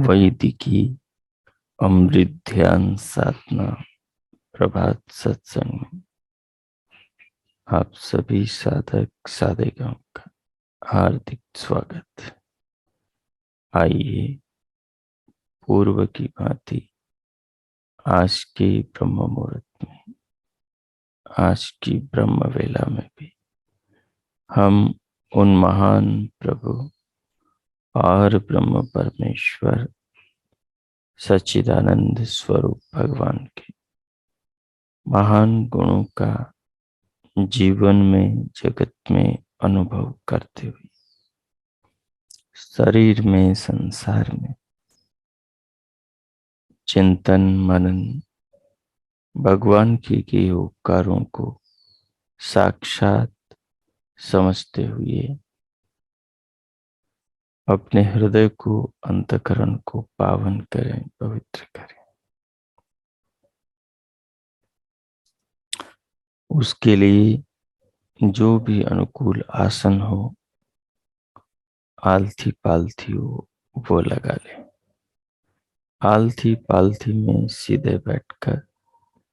वैदिकी अमृत ध्यान साधना प्रभात सत्संग में आप सभी साधक साधिकाओं का हार्दिक स्वागत। आइए पूर्व की भांति आज के ब्रह्म मुहूर्त में, आज की ब्रह्म वेला में भी हम उन महान प्रभु और ब्रह्म परमेश्वर सच्चिदानंद स्वरूप भगवान के महान गुणों का जीवन में, जगत में अनुभव करते हुए शरीर में, संसार में चिंतन मनन भगवान के उपकारों को साक्षात समझते हुए अपने हृदय को, अंतःकरण को पावन करें, पवित्र करें। उसके लिए जो भी अनुकूल आसन हो, आलथी पालथी हो, वो लगा लें। आलथी पालथी में सीधे बैठकर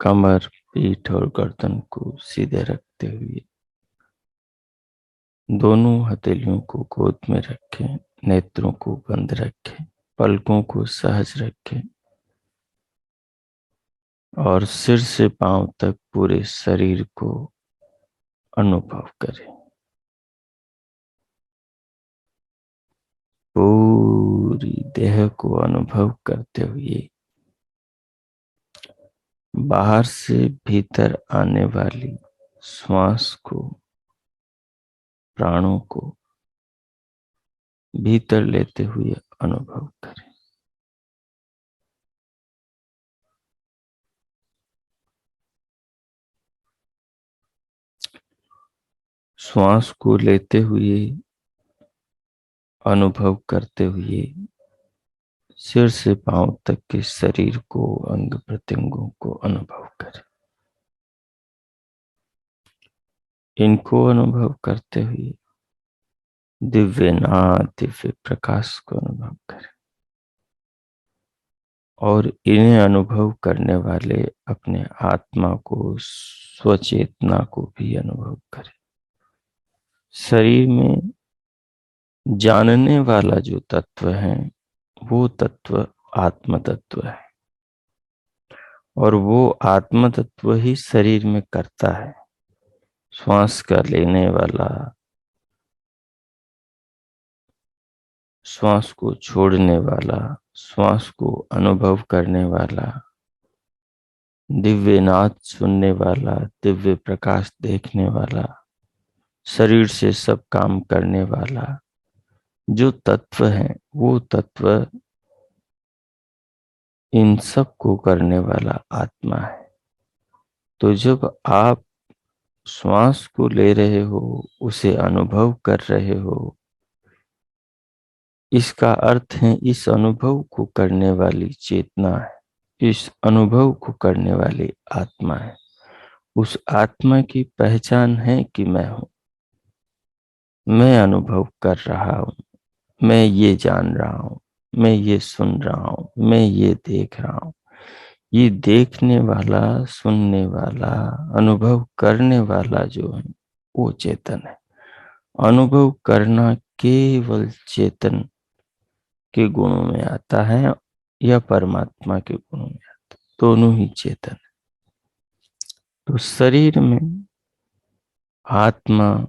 कमर, पीठ और गर्दन को सीधे रखते हुए दोनों हथेलियों को गोद में रखें, नेत्रों को बंद रखें, पलकों को सहज रखें और सिर से पांव तक पूरे शरीर को अनुभव करें। पूरी देह को अनुभव करते हुए बाहर से भीतर आने वाली श्वास को, प्राणों को भीतर लेते हुए अनुभव करें। श्वास को लेते हुए अनुभव करते हुए सिर से पांव तक के शरीर को, अंग प्रत्यंगों को अनुभव करें। इनको अनुभव करते हुए दिव्य नाद, दिव्य प्रकाश को अनुभव करें और इन्हें अनुभव करने वाले अपने आत्मा को, स्वचेतना को भी अनुभव करें। शरीर में जानने वाला जो तत्व है वो तत्व आत्म तत्व है और वो आत्म तत्व ही शरीर में करता है। श्वास का लेने वाला, श्वास को छोड़ने वाला, श्वास को अनुभव करने वाला, दिव्य नाद सुनने वाला, दिव्य प्रकाश देखने वाला, शरीर से सब काम करने वाला जो तत्व है वो तत्व इन सब को करने वाला आत्मा है। तो जब आप श्वास को ले रहे हो, उसे अनुभव कर रहे हो, इसका अर्थ है इस अनुभव को करने वाली चेतना है, इस अनुभव को करने वाली आत्मा है। उस आत्मा की पहचान है कि मैं हूं, मैं अनुभव कर रहा हूं, मैं ये जान रहा हूं, मैं ये सुन रहा हूं, मैं ये देख रहा हूं। ये देखने वाला, सुनने वाला, अनुभव करने वाला जो है वो चेतन है। अनुभव करना केवल चेतन के गुणों में आता है या परमात्मा के गुणों में आता है, दोनों ही चेतन है। तो शरीर में आत्मा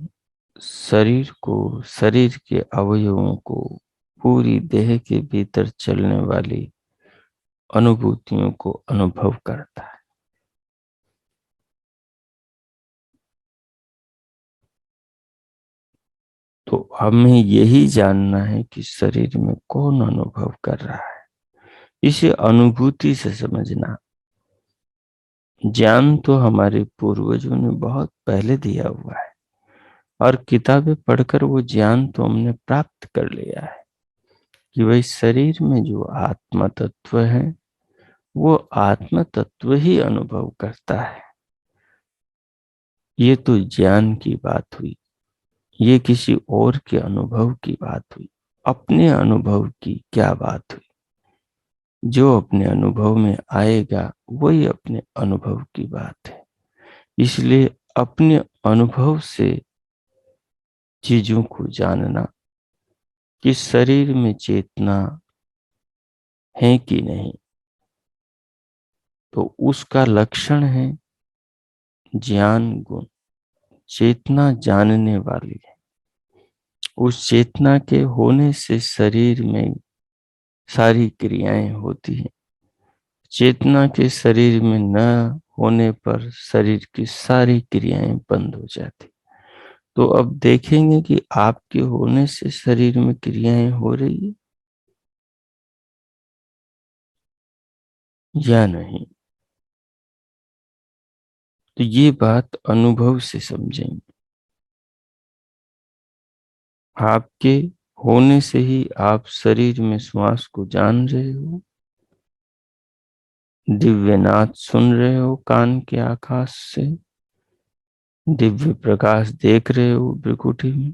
शरीर को, शरीर के अवयवों को पूरी देह के भीतर चलने वाली अनुभूतियों को अनुभव करता है। तो हमें यही जानना है कि शरीर में कौन अनुभव कर रहा है, इसे अनुभूति से समझना। ज्ञान तो हमारे पूर्वजों ने बहुत पहले दिया हुआ है और किताबें पढ़कर वो ज्ञान तो हमने प्राप्त कर लिया है कि वही शरीर में जो आत्मा तत्व है वो आत्मा तत्व ही अनुभव करता है। ये तो ज्ञान की बात हुई, ये किसी और के अनुभव की बात हुई। अपने अनुभव की क्या बात हुई? जो अपने अनुभव में आएगा वही अपने अनुभव की बात है। इसलिए अपने अनुभव से चीजों को जानना कि शरीर में चेतना है कि नहीं, तो उसका लक्षण है ज्ञान गुण। चेतना जानने वाली है। उस चेतना के होने से शरीर में सारी क्रियाएं होती हैं। चेतना के शरीर में न होने पर शरीर की सारी क्रियाएं बंद हो जाती। तो अब देखेंगे कि आपके होने से शरीर में क्रियाएं हो रही है या नहीं। तो ये बात अनुभव से समझेंगे। आपके होने से ही आप शरीर में श्वास को जान रहे हो, दिव्य नाद सुन रहे हो कान के आकाश से, दिव्य प्रकाश देख रहे हो भ्रिकुटी में।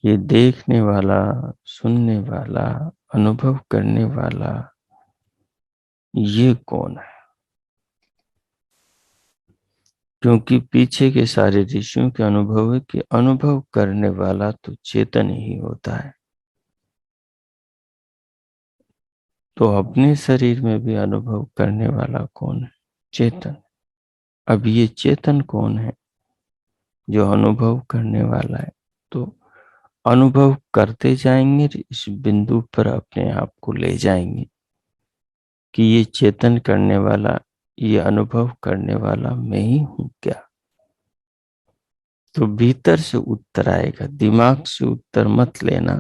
ये देखने वाला, सुनने वाला, अनुभव करने वाला, ये कौन है? क्योंकि पीछे के सारे ऋषियों के अनुभव है कि अनुभव करने वाला तो चेतन ही होता है। तो अपने शरीर में भी अनुभव करने वाला कौन है? चेतन। अब ये चेतन कौन है जो अनुभव करने वाला है? तो अनुभव करते जाएंगे, इस बिंदु पर अपने आप को ले जाएंगे कि ये चेतन करने वाला, ये अनुभव करने वाला मैं ही हूं क्या? तो भीतर से उत्तर आएगा, दिमाग से उत्तर मत लेना,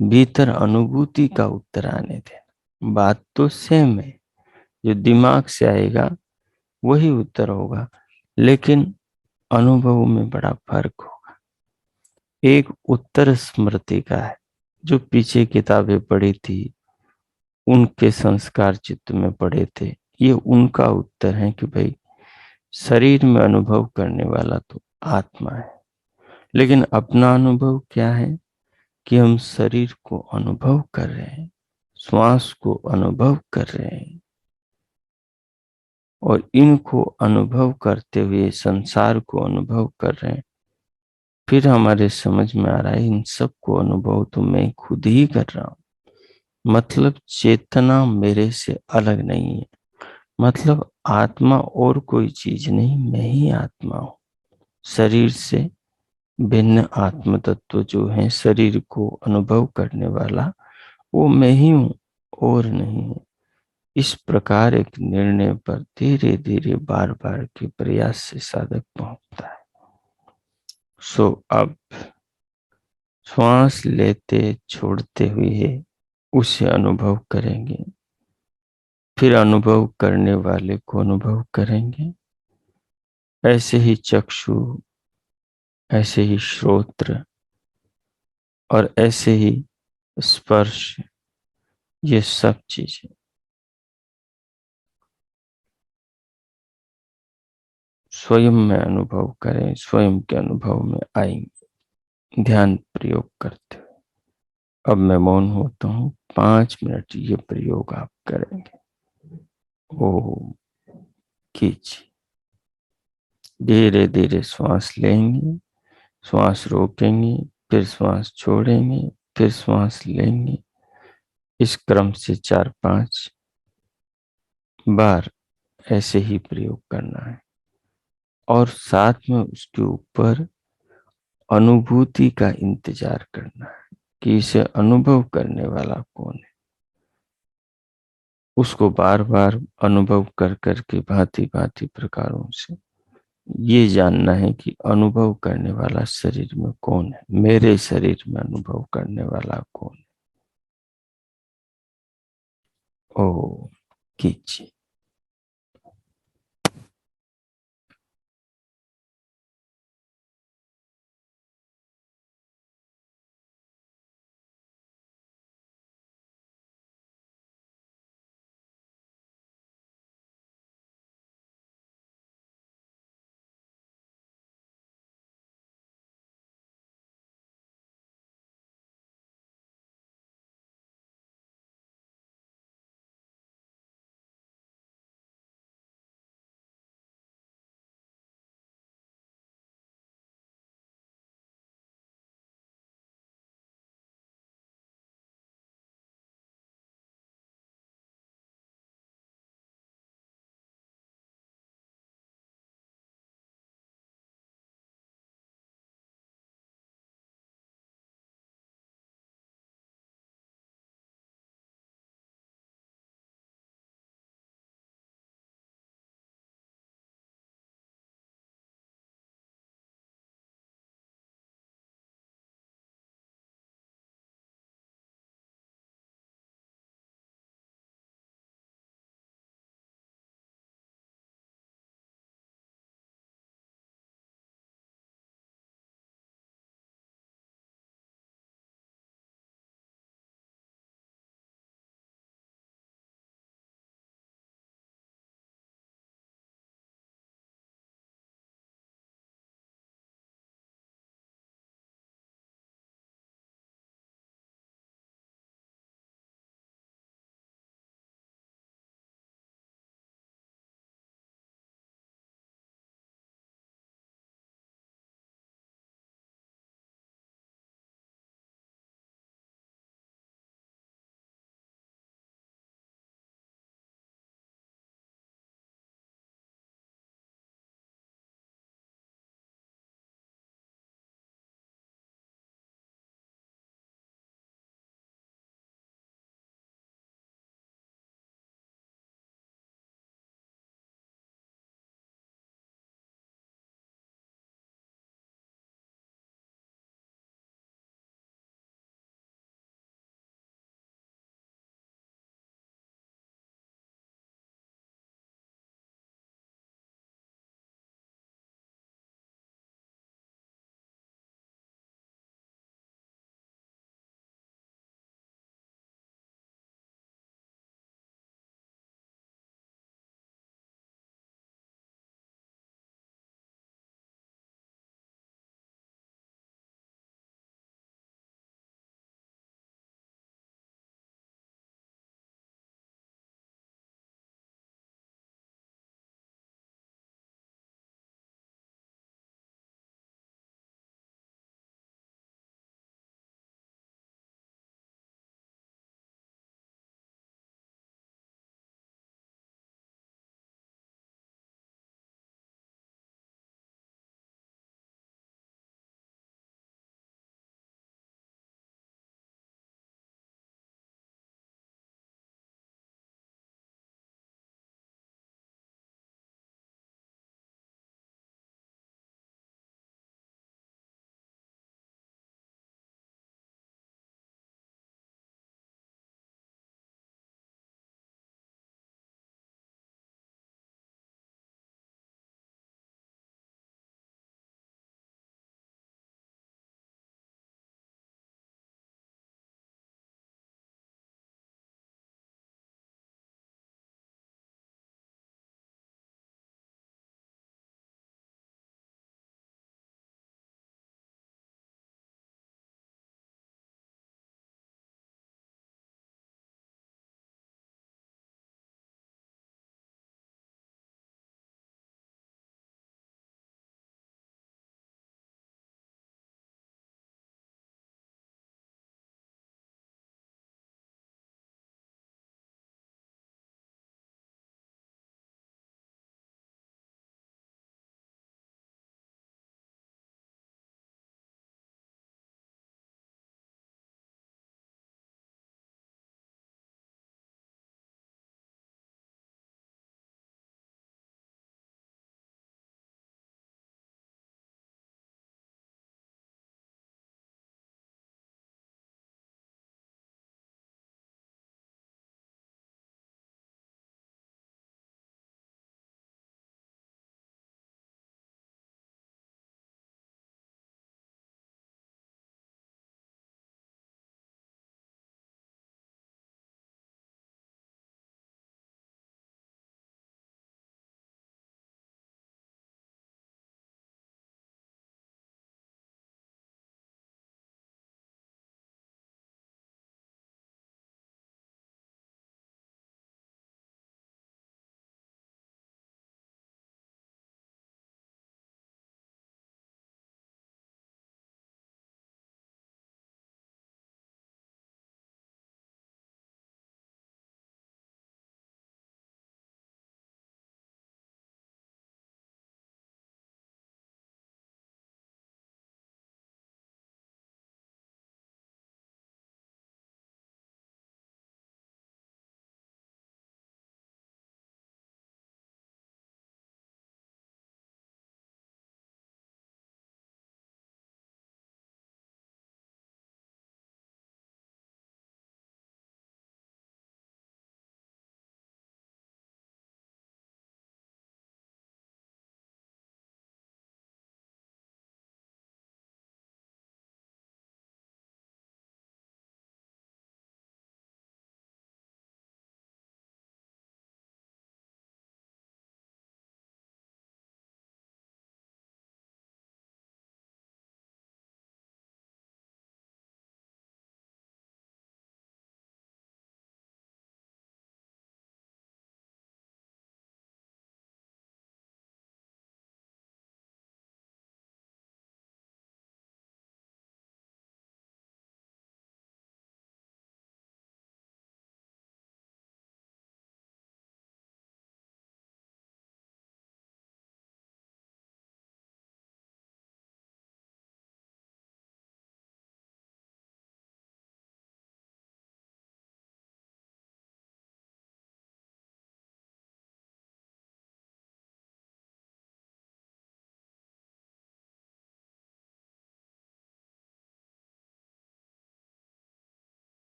भीतर अनुभूति का उत्तर आने देना। बात तो सेम है, जो दिमाग से आएगा वही उत्तर होगा, लेकिन अनुभव में बड़ा फर्क होगा। एक उत्तर स्मृति का है, जो पीछे किताबें पढ़ी थी, उनके संस्कार चित्त में पड़े थे, ये उनका उत्तर है कि भाई शरीर में अनुभव करने वाला तो आत्मा है। लेकिन अपना अनुभव क्या है कि हम शरीर को अनुभव कर रहे हैं, श्वास को अनुभव कर रहे हैं, और इनको अनुभव करते हुए संसार को अनुभव कर रहे हैं। फिर हमारे समझ में आ रहा है इन सब को अनुभव तो मैं खुद ही कर रहा हूं। मतलब चेतना मेरे से अलग नहीं है। मतलब आत्मा और कोई चीज नहीं, मैं ही आत्मा हूं। शरीर से भिन्न आत्म तत्व जो है शरीर को अनुभव करने वाला, वो मैं ही हूं और नहीं है। इस प्रकार एक निर्णय पर धीरे धीरे बार बार के प्रयास से साधक पहुंचता है। अब श्वास लेते छोड़ते हुए उसे अनुभव करेंगे, फिर अनुभव करने वाले को अनुभव करेंगे। ऐसे ही चक्षु, ऐसे ही श्रोत्र और ऐसे ही स्पर्श, ये सब चीजें स्वयं में अनुभव करें, स्वयं के अनुभव में आएंगे ध्यान प्रयोग करते हुए। अब मैं मौन होता हूँ, 5 मिनट ये प्रयोग आप करेंगे। ओम कीजिए। धीरे धीरे श्वास लेंगे, श्वास रोकेंगे, फिर श्वास छोड़ेंगे, फिर श्वास लेंगे। इस क्रम से 4-5 बार ऐसे ही प्रयोग करना है और साथ में उसके ऊपर अनुभूति का इंतजार करना है। कि इसे अनुभव करने वाला कौन है। उसको बार बार अनुभव कर कर के भांति भांति प्रकारों से ये जानना है कि अनुभव करने वाला शरीर में कौन है, मेरे शरीर में अनुभव करने वाला कौन है। ओ कीजिए।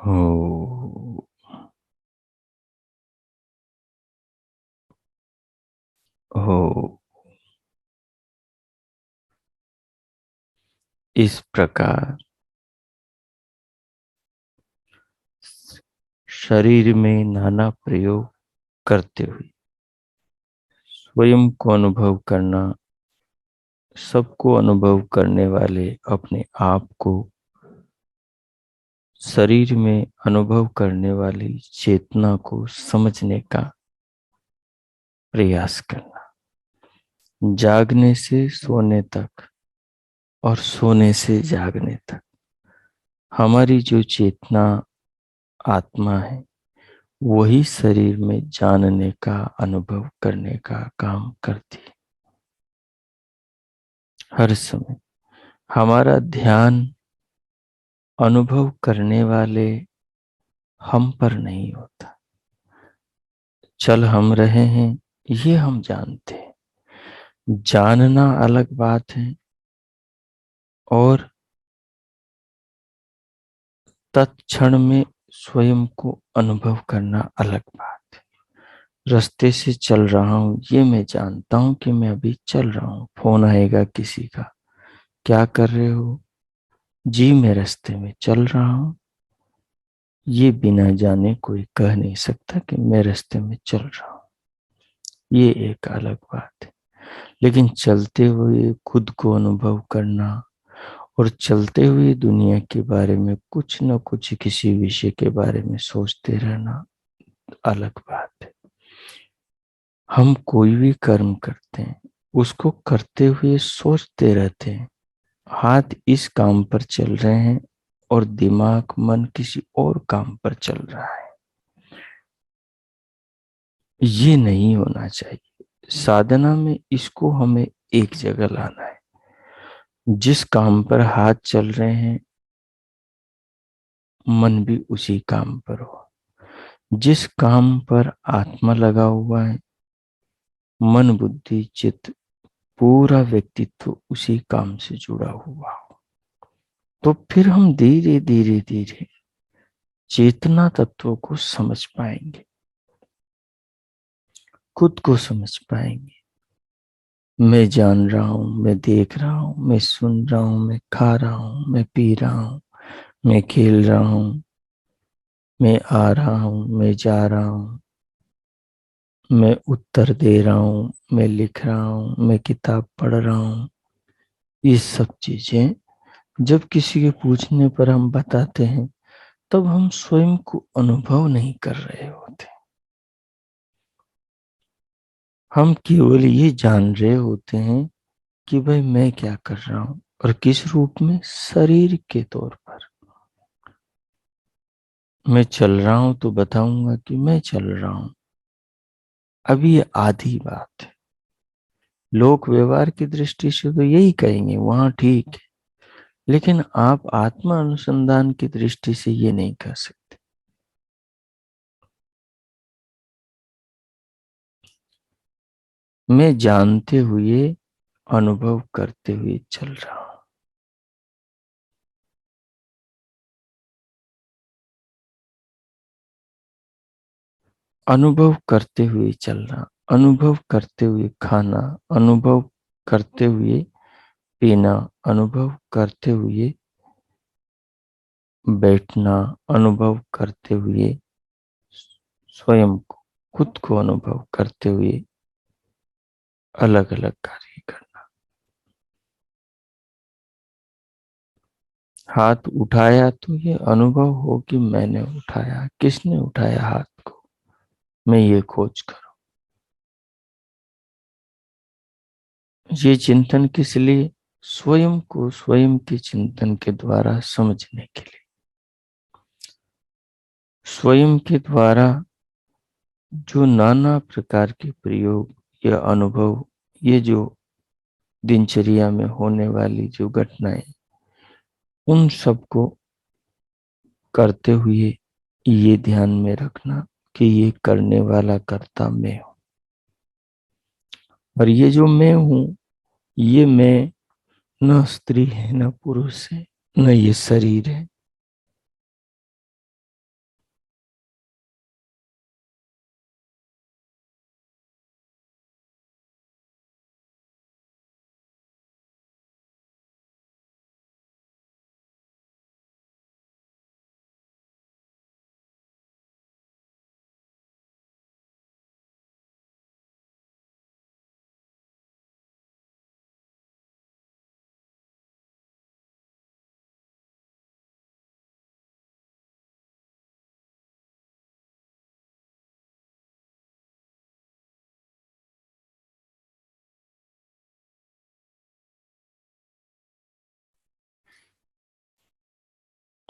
हो हो। इस प्रकार शरीर में नाना प्रयोग करते हुए स्वयं को अनुभव करना, सबको अनुभव करने वाले अपने आप को शरीर में अनुभव करने वाली चेतना को समझने का प्रयास करना। जागने से सोने तक और सोने से जागने तक हमारी जो चेतना आत्मा है, वही शरीर में जानने का, अनुभव करने का काम करती है। हर समय हमारा ध्यान अनुभव करने वाले हम पर नहीं होता। चल हम रहे हैं, ये हम जानते हैं। जानना अलग बात है और तत्क्षण में स्वयं को अनुभव करना अलग बात है। रास्ते से चल रहा हूं, ये मैं जानता हूं कि मैं अभी चल रहा हूं। फोन आएगा किसी का, क्या कर रहे हो? जी मैं रास्ते में चल रहा हूं। ये बिना जाने कोई कह नहीं सकता कि मैं रास्ते में चल रहा हूं। ये एक अलग बात है। लेकिन चलते हुए खुद को अनुभव करना और चलते हुए दुनिया के बारे में कुछ न कुछ किसी विषय के बारे में सोचते रहना अलग बात है। हम कोई भी कर्म करते हैं, उसको करते हुए सोचते रहते हैं। हाथ इस काम पर चल रहे हैं और दिमाग, मन किसी और काम पर चल रहा है। ये नहीं होना चाहिए। साधना में इसको हमें एक जगह लाना है। जिस काम पर हाथ चल रहे हैं, मन भी उसी काम पर हो। जिस काम पर आत्मा लगा हुआ है, मन, बुद्धि, चित्त, पूरा व्यक्तित्व उसी काम से जुड़ा हुआ हो। तो फिर हम धीरे धीरे धीरे चेतना तत्वों को समझ पाएंगे, खुद को समझ पाएंगे। मैं जान रहा हूं, मैं देख रहा हूं, मैं सुन रहा हूं, मैं खा रहा हूं, मैं पी रहा हूं, मैं खेल रहा हूं, मैं आ रहा हूं, मैं जा रहा हूं, मैं उत्तर दे रहा हूं, मैं लिख रहा हूं, मैं किताब पढ़ रहा हूं। ये सब चीजें जब किसी के पूछने पर हम बताते हैं, तब हम स्वयं को अनुभव नहीं कर रहे होते। हम केवल ये जान रहे होते हैं कि भाई मैं क्या कर रहा हूं, और किस रूप में? शरीर के तौर पर। मैं चल रहा हूं तो बताऊंगा कि मैं चल रहा हूं। अभी ये आधी बात है। लोक व्यवहार की दृष्टि से तो यही कहेंगे, वहां ठीक है। लेकिन आप आत्मा अनुसंधान की दृष्टि से ये नहीं कह सकते। मैं जानते हुए, अनुभव करते हुए चल रहा हूं। अनुभव करते हुए चलना, अनुभव करते हुए खाना, अनुभव करते हुए पीना, अनुभव करते हुए बैठना, अनुभव करते हुए स्वयं को, खुद को अनुभव करते हुए अलग अलग कार्य करना। हाथ उठाया तो ये अनुभव हो कि मैंने उठाया। किसने उठाया हाथ को? मैं ये खोज करूं। ये चिंतन किस लिए? स्वयं को स्वयं के चिंतन के द्वारा समझने के लिए। स्वयं के द्वारा जो नाना प्रकार के प्रयोग या अनुभव, ये जो दिनचर्या में होने वाली जो घटनाएं, उन सबको करते हुए ये ध्यान में रखना कि ये करने वाला कर्ता मैं हूं। और ये जो मैं हूं, ये मैं न स्त्री है, न पुरुष है, न ये शरीर है।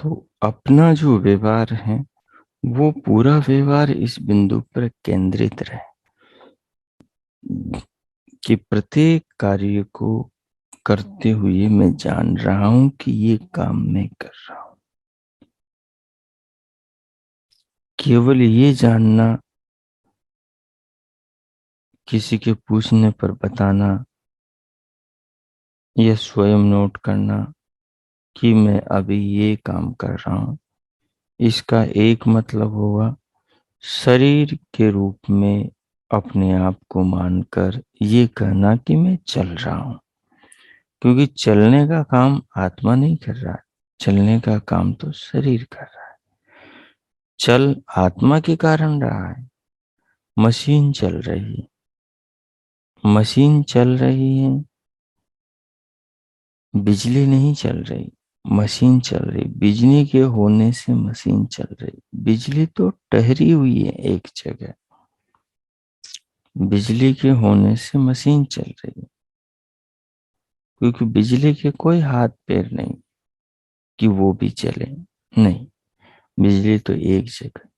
तो अपना जो व्यवहार है वो पूरा व्यवहार इस बिंदु पर केंद्रित रहे कि प्रत्येक कार्य को करते हुए मैं जान रहा हूं कि ये काम मैं कर रहा हूं। केवल ये जानना, किसी के पूछने पर बताना या स्वयं नोट करना कि मैं अभी ये काम कर रहा हूं, इसका एक मतलब होगा शरीर के रूप में अपने आप को मानकर ये कहना कि मैं चल रहा हूं। क्योंकि चलने का काम आत्मा नहीं कर रहा है, चलने का काम तो शरीर कर रहा है। चल आत्मा के कारण रहा है। मशीन चल रही है, मशीन चल रही है, बिजली नहीं चल रही, मशीन चल रही। बिजली के होने से मशीन चल रही। बिजली तो ठहरी हुई है एक जगह, बिजली के होने से मशीन चल रही है। क्योंकि बिजली के कोई हाथ पैर नहीं कि वो भी चले, नहीं, बिजली तो एक जगह।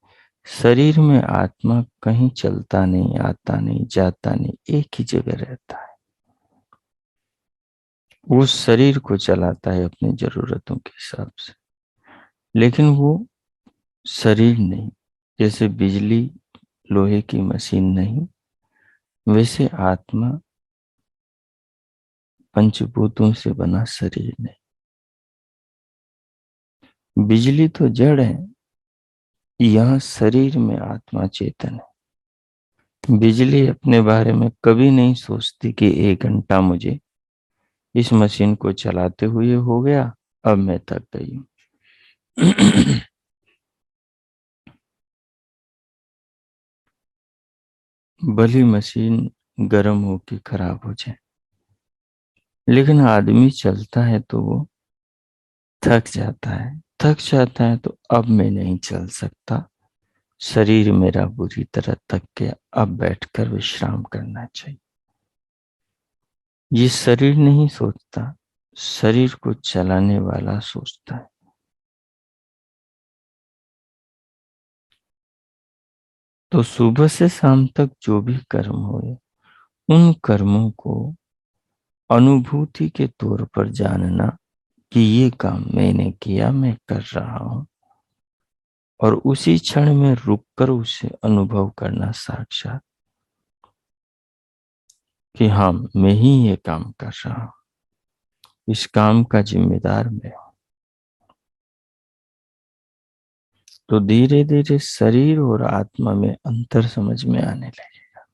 शरीर में आत्मा कहीं चलता नहीं, आता नहीं, जाता नहीं, एक ही जगह रहता है। वो शरीर को चलाता है अपनी जरूरतों के हिसाब से, लेकिन वो शरीर नहीं। जैसे बिजली लोहे की मशीन नहीं, वैसे आत्मा पंचभूतों से बना शरीर नहीं। बिजली तो जड़ है, यहाँ शरीर में आत्मा चेतन है। बिजली अपने बारे में कभी नहीं सोचती कि 1 घंटा मुझे इस मशीन को चलाते हुए हो गया, अब मैं थक गई हूं। भली मशीन गर्म हो के खराब हो जाए, लेकिन आदमी चलता है तो वो थक जाता है। थक जाता है तो अब मैं नहीं चल सकता, शरीर मेरा बुरी तरह थक गया, अब बैठकर विश्राम करना चाहिए। ये शरीर नहीं सोचता, शरीर को चलाने वाला सोचता है। तो सुबह से शाम तक जो भी कर्म हुए, उन कर्मों को अनुभूति के तौर पर जानना कि ये काम मैंने किया, मैं कर रहा हूं, और उसी क्षण में रुककर उसे अनुभव करना साक्षात कि हाँ, मैं ही ये काम कर रहा हूं, इस काम का जिम्मेदार मैं हूं। तो धीरे धीरे शरीर और आत्मा में अंतर समझ में आने लगेगा।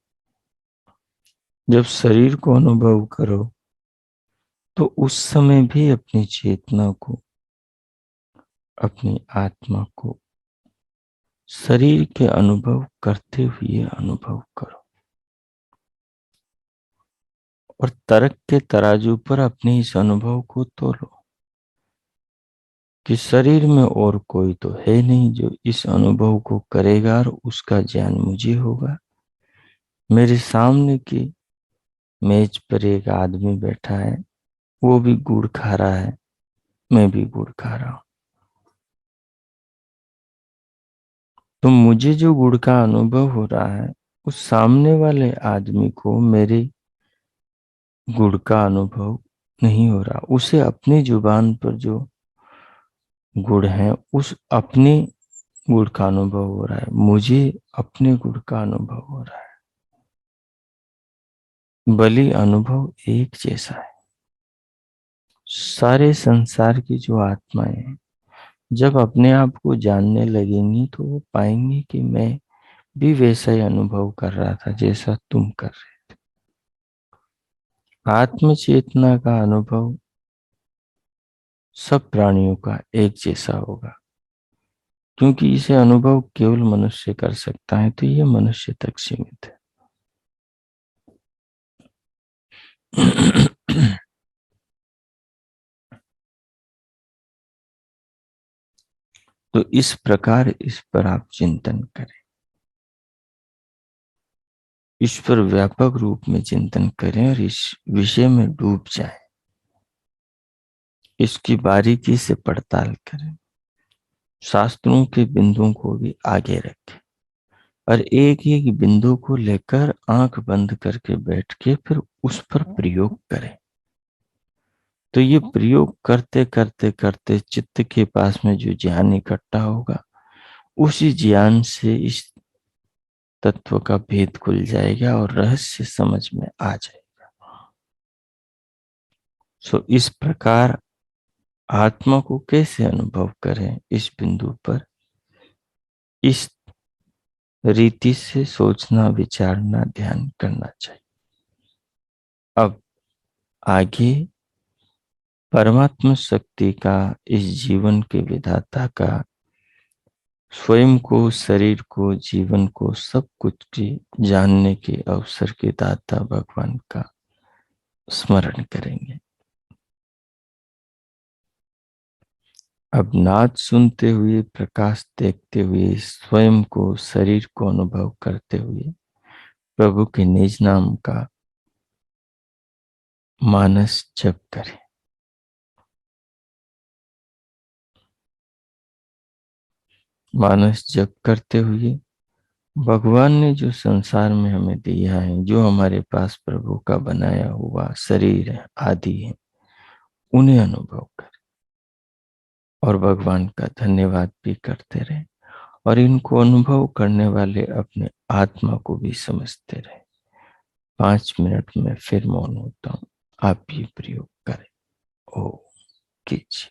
जब शरीर को अनुभव करो तो उस समय भी अपनी चेतना को, अपनी आत्मा को शरीर के अनुभव करते हुए अनुभव करो, और तर्क के तराजू पर अपने इस अनुभव को तोलो कि शरीर में और कोई तो है नहीं जो इस अनुभव को करेगा और उसका ज्ञान मुझे होगा। मेरे सामने की मेज पर एक आदमी बैठा है, वो भी गुड़ खा रहा है, मैं भी गुड़ खा रहा हूं। तो मुझे जो गुड़ का अनुभव हो रहा है, उस सामने वाले आदमी को मेरे गुड़ का अनुभव नहीं हो रहा। उसे अपनी जुबान पर जो गुड़ है उस अपने गुड़ का अनुभव हो रहा है, मुझे अपने गुड़ का अनुभव हो रहा है। भली अनुभव एक जैसा है। सारे संसार की जो आत्माएं हैं, जब अपने आप को जानने लगेंगी तो वो पाएंगे कि मैं भी वैसा ही अनुभव कर रहा था जैसा तुम कर रहे। आत्म चेतना का अनुभव सब प्राणियों का एक जैसा होगा, क्योंकि इसे अनुभव केवल मनुष्य कर सकता है, तो ये मनुष्य तक सीमित है। तो इस प्रकार इस पर आप चिंतन करें, इस पर व्यापक रूप में चिंतन करें और इस विषय में डूब जाएं। इसकी बारीकी से पड़ताल करें। शास्त्रों के बिंदुओं को भी आगे रखें और एक एक बिंदु को लेकर आंख बंद करके बैठ के फिर उस पर प्रयोग करें। तो ये प्रयोग करते करते करते चित्त के पास में जो ज्ञान इकट्ठा होगा, उसी ज्ञान से इस तत्व का भेद खुल जाएगा और रहस्य समझ में आ जाएगा। सो इस प्रकार आत्मा को कैसे अनुभव करें, इस बिंदु पर इस रीति से सोचना, विचारना, ध्यान करना चाहिए। अब आगे परमात्मा शक्ति का, इस जीवन के विधाता का, स्वयं को, शरीर को, जीवन को, सब कुछ की जानने के अवसर के दाता भगवान का स्मरण करेंगे। अब नाद सुनते हुए, प्रकाश देखते हुए, स्वयं को, शरीर को अनुभव करते हुए प्रभु के निज नाम का मानस जप करें। मानस जप करते हुए भगवान ने जो संसार में हमें दिया है, जो हमारे पास प्रभु का बनाया हुआ शरीर है, आदि है, उन्हें अनुभव करें और भगवान का धन्यवाद भी करते रहें और इनको अनुभव करने वाले अपने आत्मा को भी समझते रहें। 5 मिनट में फिर मौन होता हूं, आप भी प्रयोग करें। ओ कीजिए।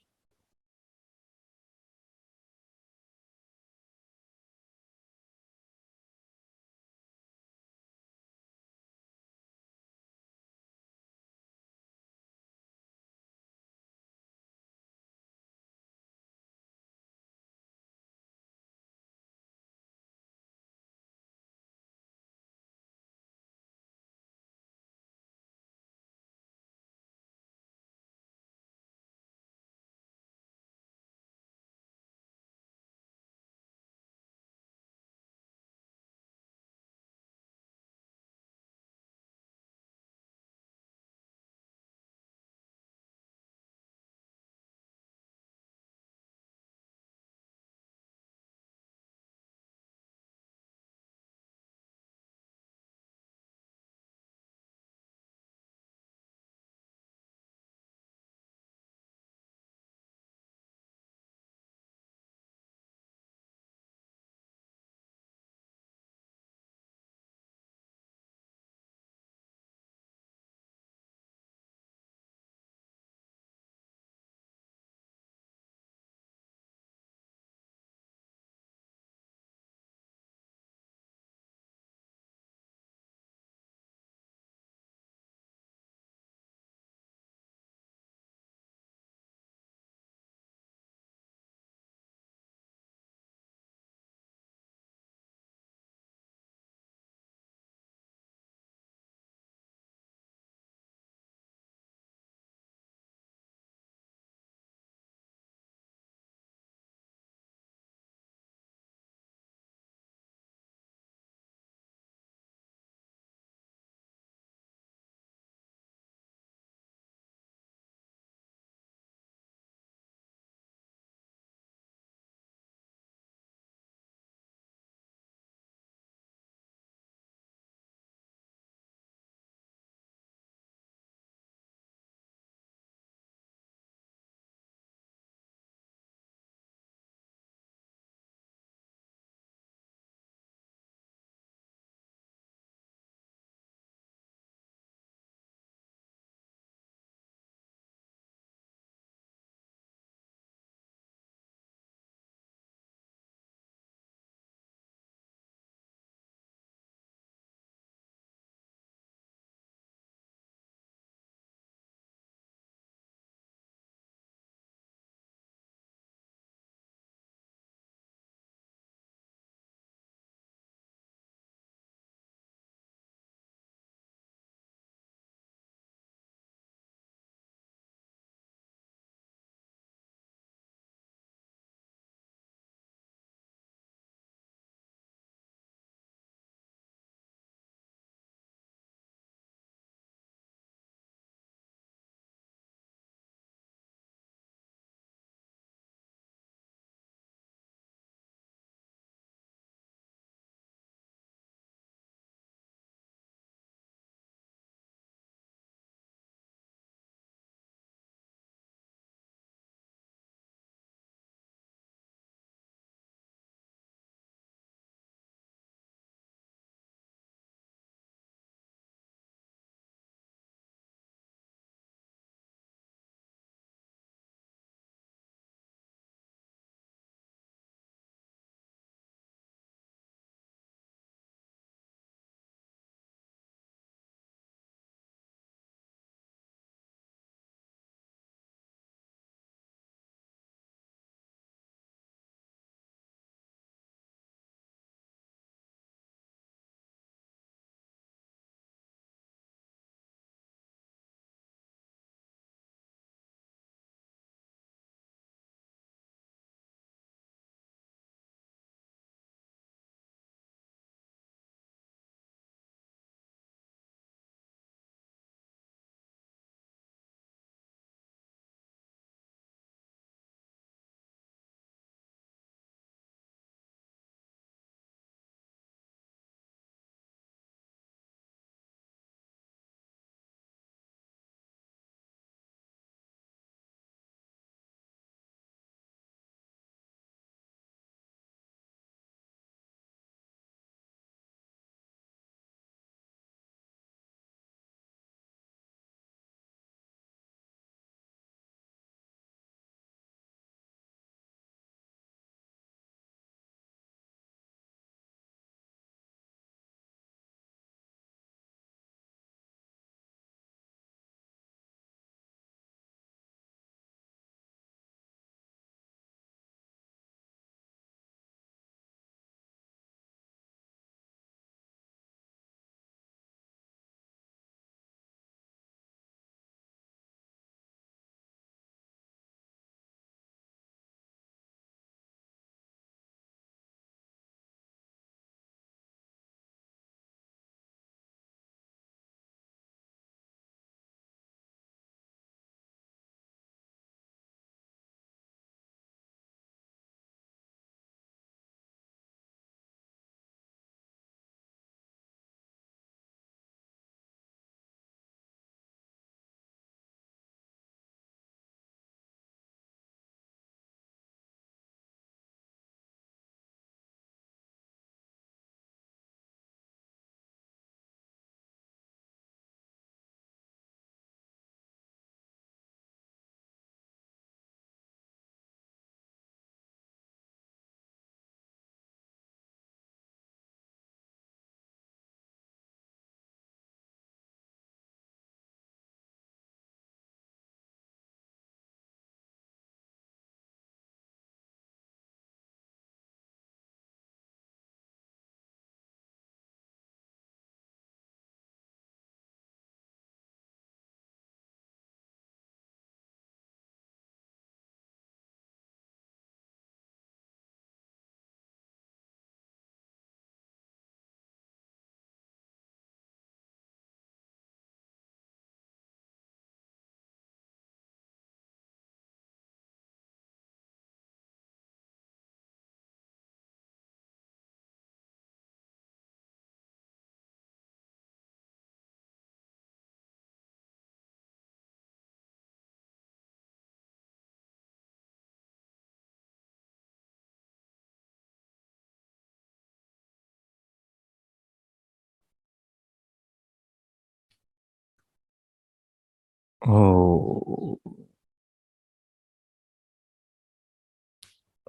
हो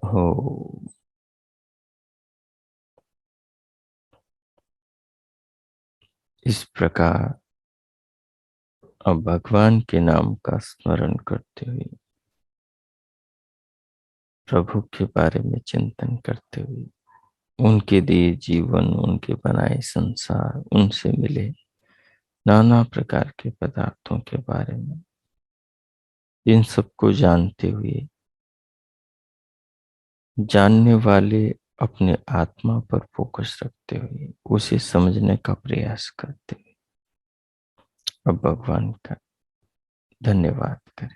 हो। इस प्रकार अब भगवान के नाम का स्मरण करते हुए, प्रभु के बारे में चिंतन करते हुए, उनके दिए जीवन, उनके बनाए संसार, उनसे मिले नाना प्रकार के पदार्थों के बारे में, इन सबको जानते हुए, जानने वाले अपने आत्मा पर फोकस रखते हुए, उसे समझने का प्रयास करते हुए अब भगवान का धन्यवाद करें।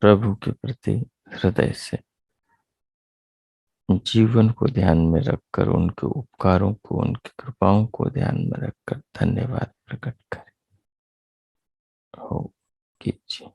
प्रभु के प्रति हृदय से जीवन को ध्यान में रखकर, उनके उपकारों को, उनकी कृपाओं को ध्यान में रखकर धन्यवाद प्रकट करें। हो कीजिए।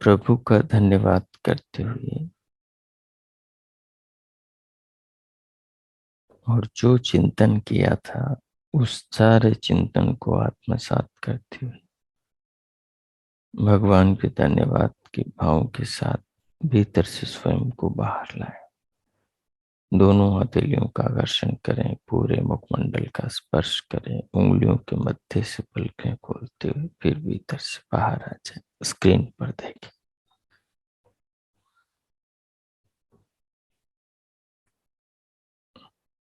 प्रभु का धन्यवाद करते हुए और जो चिंतन किया था, उस सारे चिंतन को आत्मसात करते हुए भगवान के धन्यवाद के भाव के साथ भीतर से स्वयं को बाहर लाएं। दोनों हथेलियों का आकर्षण करें, पूरे मुखमंडल का स्पर्श करें, उंगलियों के मध्य से पलकें खोलते हुए फिर भीतर से बाहर आ जाए। स्क्रीन पर देखें।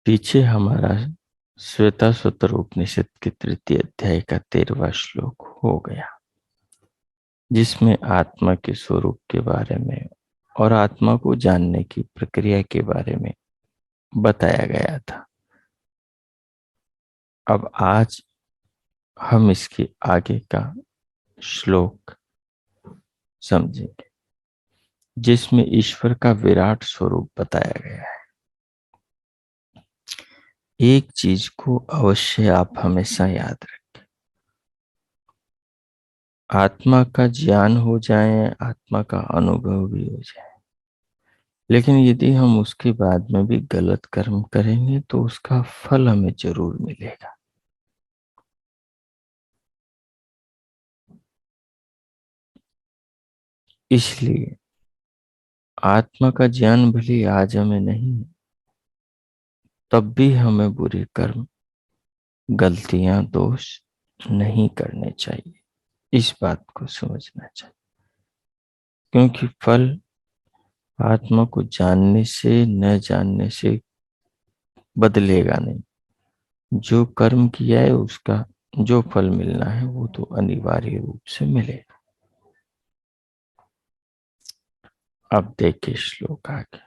पीछे हमारा श्वेताश्वतर उपनिषद के तृतीय अध्याय का 13वां श्लोक हो गया, जिसमें आत्मा के स्वरूप के बारे में और आत्मा को जानने की प्रक्रिया के बारे में बताया गया था। अब आज हम इसके आगे का श्लोक समझेंगे, जिसमें ईश्वर का विराट स्वरूप बताया गया है। एक चीज को अवश्य आप हमेशा याद रखें, आत्मा का ज्ञान हो जाए, आत्मा का अनुभव भी हो जाए, लेकिन यदि हम उसके बाद में भी गलत कर्म करेंगे तो उसका फल हमें जरूर मिलेगा। इसलिए आत्मा का ज्ञान भले आज हमें नहीं, तब भी हमें बुरे कर्म, गलतियां, दोष नहीं करने चाहिए। इस बात को समझना चाहिए, क्योंकि फल आत्मा को जानने से, न जानने से बदलेगा नहीं। जो कर्म किया है उसका जो फल मिलना है वो तो अनिवार्य रूप से मिलेगा। अब देखिए श्लोक आगे।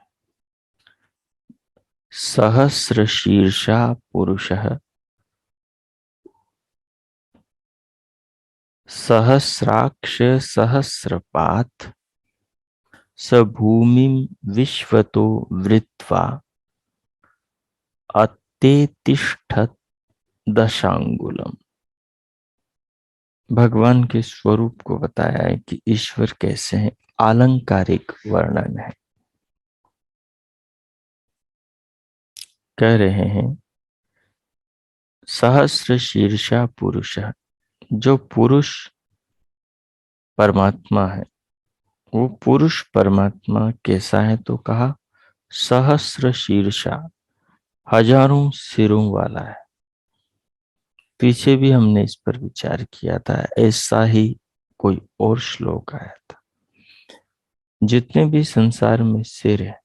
सहस्रशीर्षा पुरुषः सहस्राक्ष सहस्रपात् स भूमिं विश्वतो वृत्वा अत्येतिष्ठत् दशांगुलम। भगवान के स्वरूप को बताया है कि ईश्वर कैसे हैं, आलंकारिक वर्णन है। कह रहे हैं सहस्र शीर्षा पुरुष, जो पुरुष परमात्मा है, वो पुरुष परमात्मा कैसा है, तो कहा सहस्र शीर्षा, हजारों सिरों वाला है। पीछे भी हमने इस पर विचार किया था, ऐसा ही कोई और श्लोक आया था। जितने भी संसार में सिर है,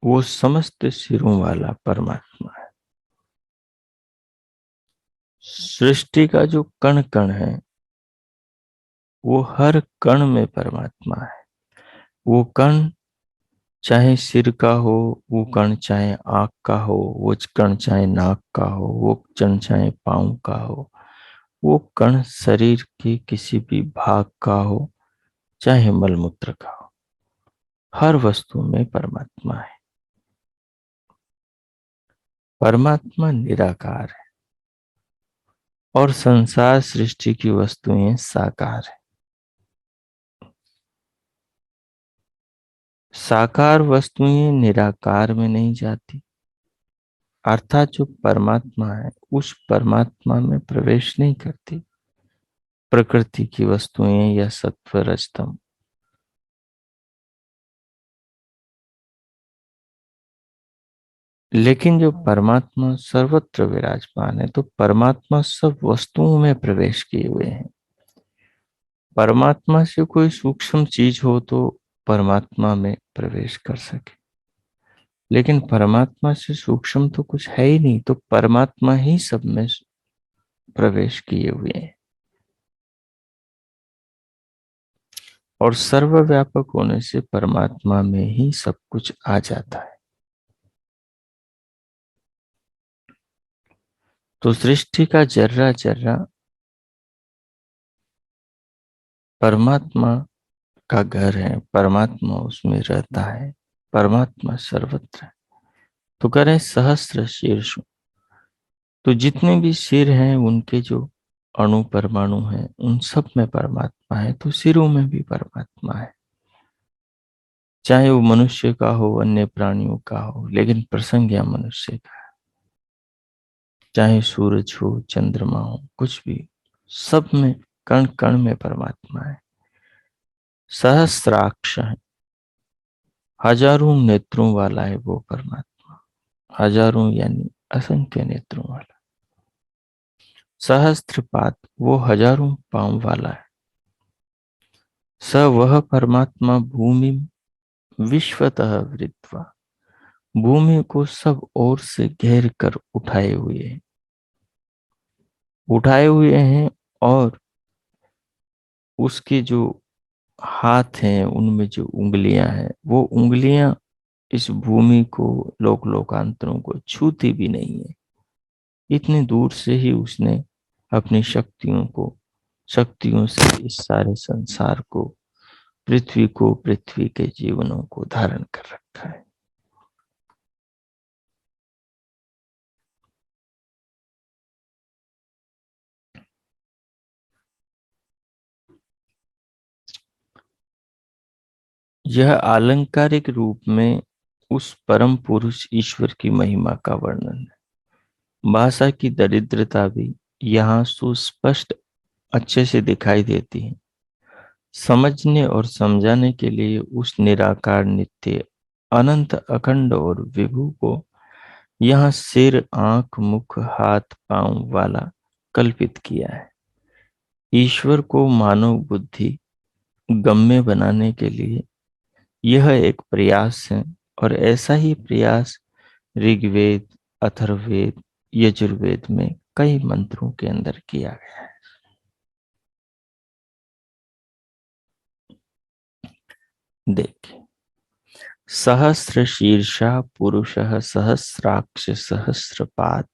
वो समस्त सिरों वाला परमात्मा है। सृष्टि का जो कण कण है, वो हर कण में परमात्मा है। वो कण चाहे सिर का हो वो कण, चाहे आँख का हो वो कण, चाहे नाक का हो वो कण, चाहे पाँव का हो वो कण, शरीर के किसी भी भाग का हो, चाहे मलमूत्र का हो, हर वस्तु में परमात्मा है। परमात्मा निराकार है और संसार सृष्टि की वस्तुएं साकार है। साकार वस्तुएं निराकार में नहीं जाती, अर्थात जो परमात्मा है उस परमात्मा में प्रवेश नहीं करती प्रकृति की वस्तुएं या सत्व रजतम। लेकिन जो परमात्मा सर्वत्र विराजमान है, तो परमात्मा सब वस्तुओं में प्रवेश किए हुए हैं। परमात्मा से कोई सूक्ष्म चीज हो तो परमात्मा में प्रवेश कर सके, लेकिन परमात्मा से सूक्ष्म तो कुछ है ही नहीं, तो परमात्मा ही सब में प्रवेश किए हुए हैं। और सर्वव्यापक होने से परमात्मा में ही सब कुछ आ जाता है। तो सृष्टि का जर्रा जर्रा परमात्मा का घर है, परमात्मा उसमें रहता है, परमात्मा सर्वत्र है। तो कह रहे सहस्त्र शीर्ष, तो जितने भी सिर हैं उनके जो अणु परमाणु हैं उन सब में परमात्मा है, तो सिरों में भी परमात्मा है। चाहे वो मनुष्य का हो, अन्य प्राणियों का हो, लेकिन प्रसंग या मनुष्य का है। चाहे सूरज हो, चंद्रमा हो, कुछ भी, सब में कण कण में परमात्मा है। सहस्राक्ष है, हजारों नेत्रों वाला है वो परमात्मा। हजारों यानी असंख्य नेत्रों वाला। सहस्त्रपाद, वो हजारों पांव वाला है। स वह परमात्मा भूमि विश्वतः वृत्वा, भूमि को सब ओर से घेर कर उठाए हुए हैं। और उसके जो हाथ हैं उनमें जो उंगलियां हैं, वो उंगलियां इस भूमि को, लोक लोकांतरों को छूती भी नहीं है। इतनी दूर से ही उसने अपनी शक्तियों से इस सारे संसार को, पृथ्वी को, पृथ्वी के जीवनों को धारण कर रखा है। यह आलंकारिक रूप में उस परम पुरुष ईश्वर की महिमा का वर्णन है। भाषा की दरिद्रता भी यहाँ सुस्पष्ट अच्छे से दिखाई देती है। समझने और समझाने के लिए उस निराकार, नित्य, अनंत, अखंड और विभु को यहाँ सिर, आंख, मुख, हाथ, पांव वाला कल्पित किया है। ईश्वर को मानव बुद्धि गम्य बनाने के लिए यह एक प्रयास है, और ऐसा ही प्रयास ऋग्वेद, अथर्ववेद, यजुर्वेद में कई मंत्रों के अंदर किया गया है। देखिए, सहस्र शीर्षा पुरुषः सहस्राक्ष सहस्रपाद,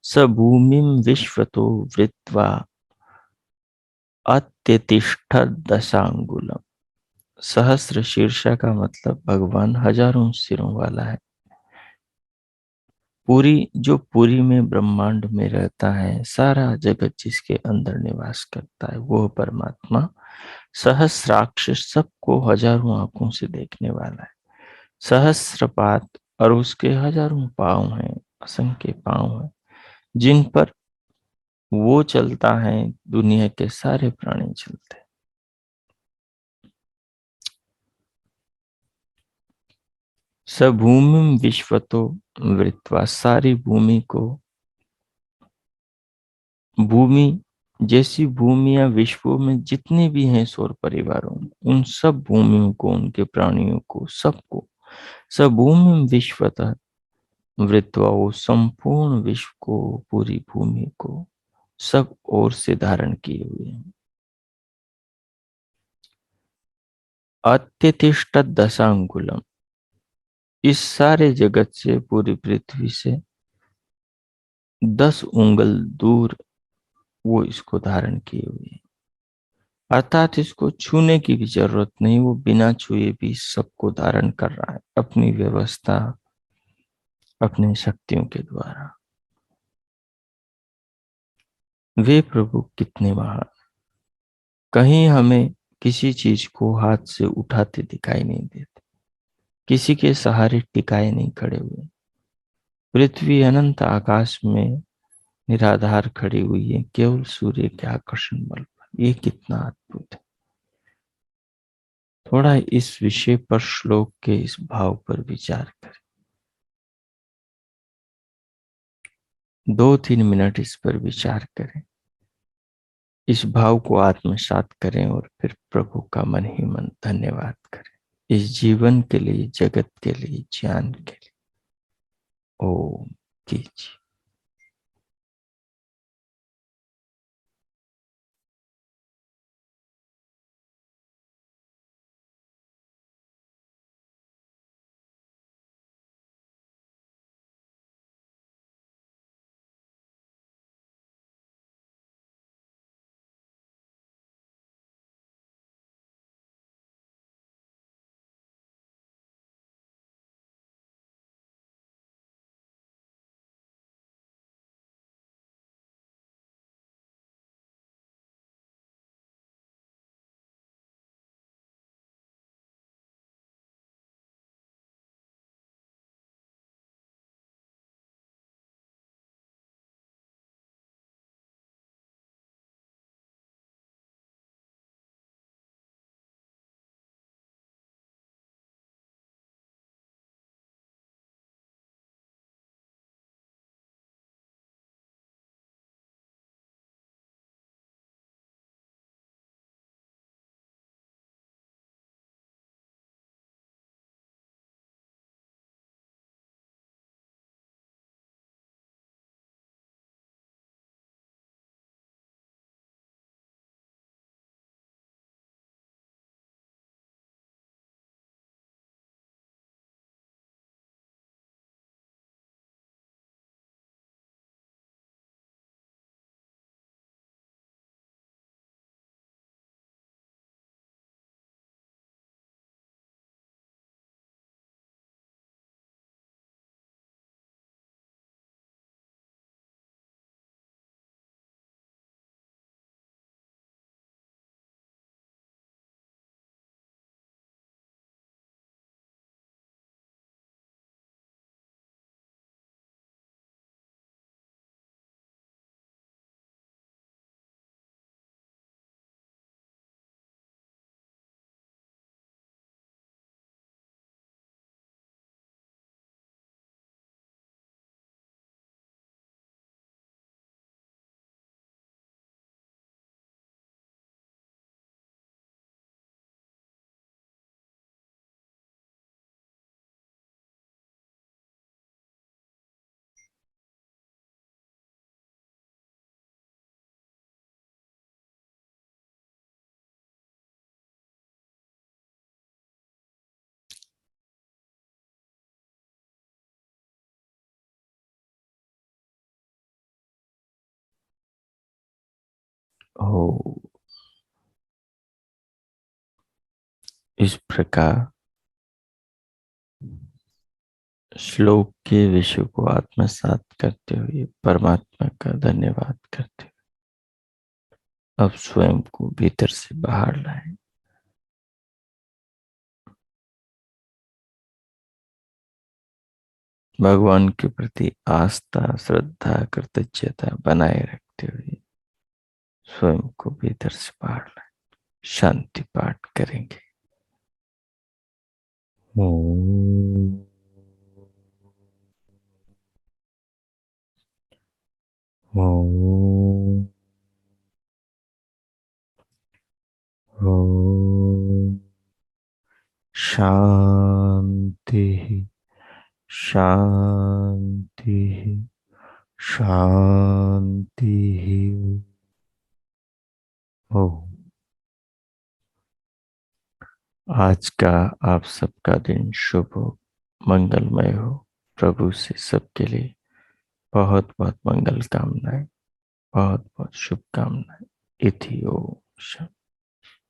स भूमिं विश्वतो वृत्वा अत्यतिष्ठ दशांगुलम। सहस्र शीर्षा का मतलब भगवान हजारों सिरों वाला है। पूरी में ब्रह्मांड में रहता है, सारा जगत जिसके अंदर निवास करता है, वो परमात्मा सहस्राक्ष, सबको हजारों आंखों से देखने वाला है। सहस्रपाद, और उसके हजारों पांव हैं, असंख्य पांव हैं, जिन पर वो चलता है, दुनिया के सारे प्राणी चलते हैं। स भूमि विश्वतो वृत्वा, सारी भूमि को, भूमि जैसी भूमियां विश्व में जितने भी हैं सौर परिवारों में, उन सब भूमियों को, उनके प्राणियों को, सबको, सब भूमि विश्वतः वृत्वा, वो संपूर्ण विश्व को, पूरी भूमि को सब ओर से धारण किए हुए हैं। अत्यतिष्ठ दशांगुलम, इस सारे जगत से, पूरी पृथ्वी से 10 उंगल दूर वो इसको धारण किए हुए है। अर्थात इसको छूने की भी जरूरत नहीं, वो बिना छुए भी सबको धारण कर रहा है अपनी व्यवस्था, अपनी शक्तियों के द्वारा। वे प्रभु कितने महान। कहीं हमें किसी चीज को हाथ से उठाते दिखाई नहीं देते, किसी के सहारे टिकाए नहीं खड़े हुए। पृथ्वी अनंत आकाश में निराधार खड़ी हुई है, केवल सूर्य के आकर्षण बल पर। ये कितना अद्भुत है। थोड़ा इस विषय पर, श्लोक के इस भाव पर विचार करें। 2-3 मिनट इस पर विचार करें, इस भाव को आत्मसात करें और फिर प्रभु का मन ही मन धन्यवाद करें, इस जीवन के लिए, जगत के लिए, ज्ञान के लिए। ओम कीजिए। ओ, इस प्रकार श्लोक के विषय को आत्मसात करते हुए, परमात्मा का धन्यवाद करते हुए, अब स्वयं को भीतर से बाहर लाएं। भगवान के प्रति आस्था, श्रद्धा, कृतज्ञता बनाए रखते हुए स्वयं को भीतर से बाहर लाएं। शांति पाठ करेंगे। ओम ओम ओम। शांति शांति शांति। हो, आज का आप सबका दिन शुभ हो। मंगलमय हो। प्रभु से सबके लिए बहुत बहुत मंगल कामनाएं, बहुत बहुत शुभकामनाएं। इति ओम।